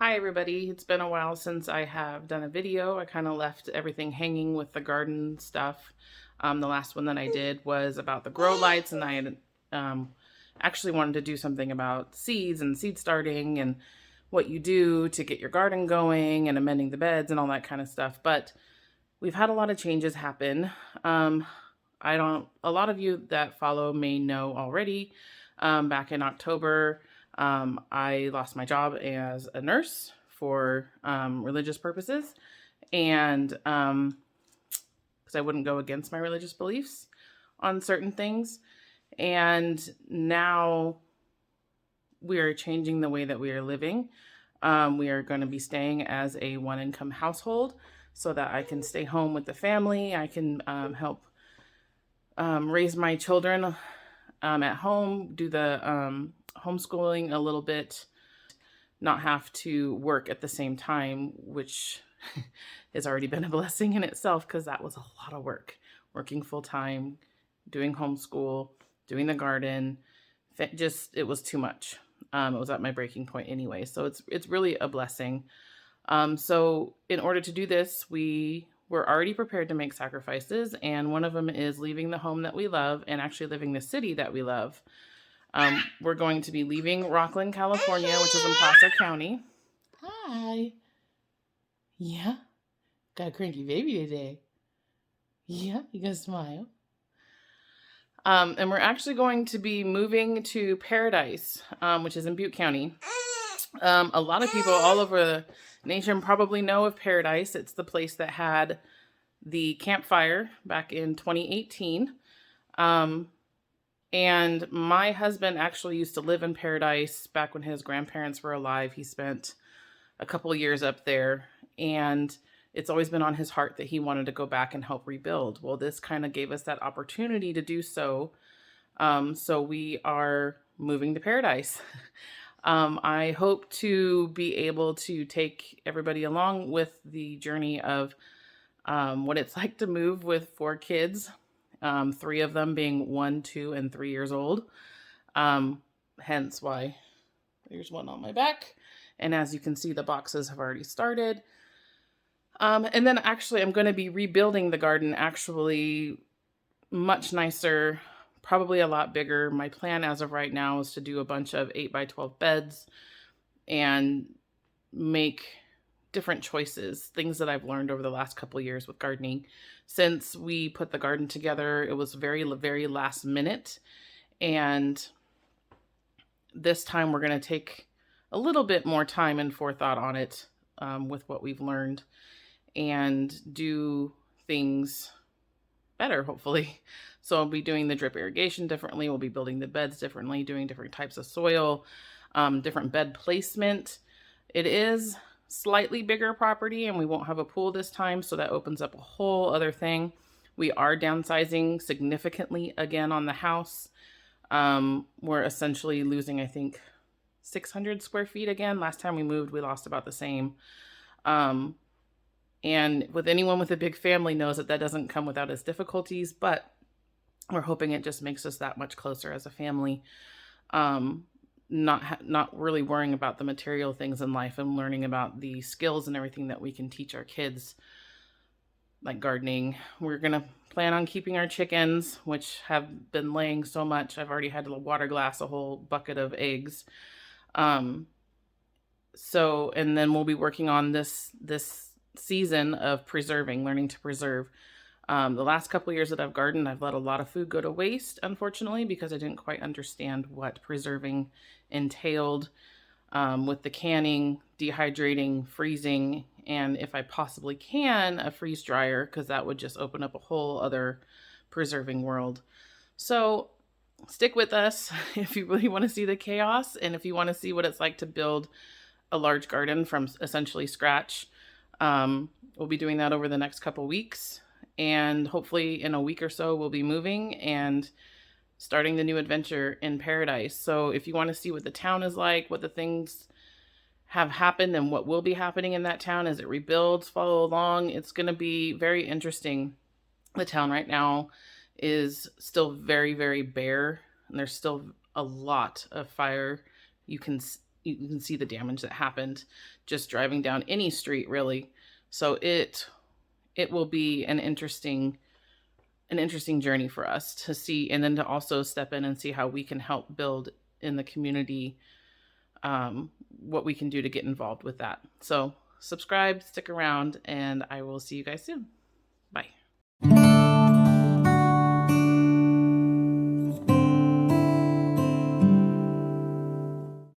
Hi everybody, it's been a while since I have done a video. I kind of left everything hanging with the garden stuff. The last one that I did was about the grow lights, and I had actually wanted to do something about seeds and seed starting and what you do to get your garden going and amending the beds and all that kind of stuff. But we've had a lot of changes happen. A lot of you that follow may know already. Back in October, I lost my job as a nurse for religious purposes, and because I wouldn't go against my religious beliefs on certain things. And now we are changing the way that we are living. We are going to be staying as a one-income household so that I can stay home with the family. I can help raise my children at home, do the homeschooling a little bit, not have to work at the same time, which has already been a blessing in itself because that was a lot of work. Working full time, doing homeschool, doing the garden, it was too much. It was at my breaking point anyway, so it's really a blessing. So in order to do this, we're already prepared to make sacrifices, and one of them is leaving the home that we love and actually living the city that we love. We're going to be leaving Rockland, California, which is in Placer County. Hi. Yeah, got a cranky baby today. Yeah, you gonna smile. And we're actually going to be moving to Paradise, which is in Butte County. A lot of people all over the nation probably know of Paradise. It's the place that had the campfire back in 2018. And my husband actually used to live in Paradise back when his grandparents were alive. He spent a couple of years up there, and it's always been on his heart that he wanted to go back and help rebuild. Well, this kind of gave us that opportunity to do so. So we are moving to Paradise. I hope to be able to take everybody along with the journey of what it's like to move with 4 kids, 3 of them being 1, 2, and 3 years old. Hence why there's one on my back. And as you can see, the boxes have already started. And then actually I'm going to be rebuilding the garden, actually much nicer, probably a lot bigger. My plan as of right now is to do a bunch of 8x12 beds and make different choices, things that I've learned over the last couple of years with gardening. Since we put the garden together, it was very, very last minute. And this time we're going to take a little bit more time and forethought on it with what we've learned and do things better, hopefully. So I'll be doing the drip irrigation differently. We'll be building the beds differently, doing different types of soil, different bed placement. It is slightly bigger property, and we won't have a pool this time, so that opens up a whole other thing. We are downsizing significantly again on the house. We're essentially losing, I think, 600 square feet again. Last time we moved, we lost about the same. And with anyone with a big family knows that doesn't come without its difficulties, but we're hoping it just makes us that much closer as a family. Not really worrying about the material things in life and learning about the skills and everything that we can teach our kids, like gardening. We're going to plan on keeping our chickens, which have been laying so much. I've already had to water glass a whole bucket of eggs. And then we'll be working on this season of learning to preserve. The last couple of years that I've gardened, I've let a lot of food go to waste, unfortunately, because I didn't quite understand what preserving entailed with the canning, dehydrating, freezing, and if I possibly can, a freeze dryer, because that would just open up a whole other preserving world. So stick with us if you really want to see the chaos, and if you want to see what it's like to build a large garden from essentially scratch. We'll be doing that over the next couple weeks, and hopefully in a week or so we'll be moving and starting the new adventure in Paradise. So if you want to see what the town is like, what the things have happened and what will be happening in that town as it rebuilds, follow along. It's going to be very interesting. The town right now is still very, very bare, and there's still a lot of fire. You can you can see the damage that happened just driving down any street, really. So it will be an interesting journey for us to see, and then to also step in and see how we can help build in the community, what we can do to get involved with that. So subscribe, stick around, and I will see you guys soon. Bye.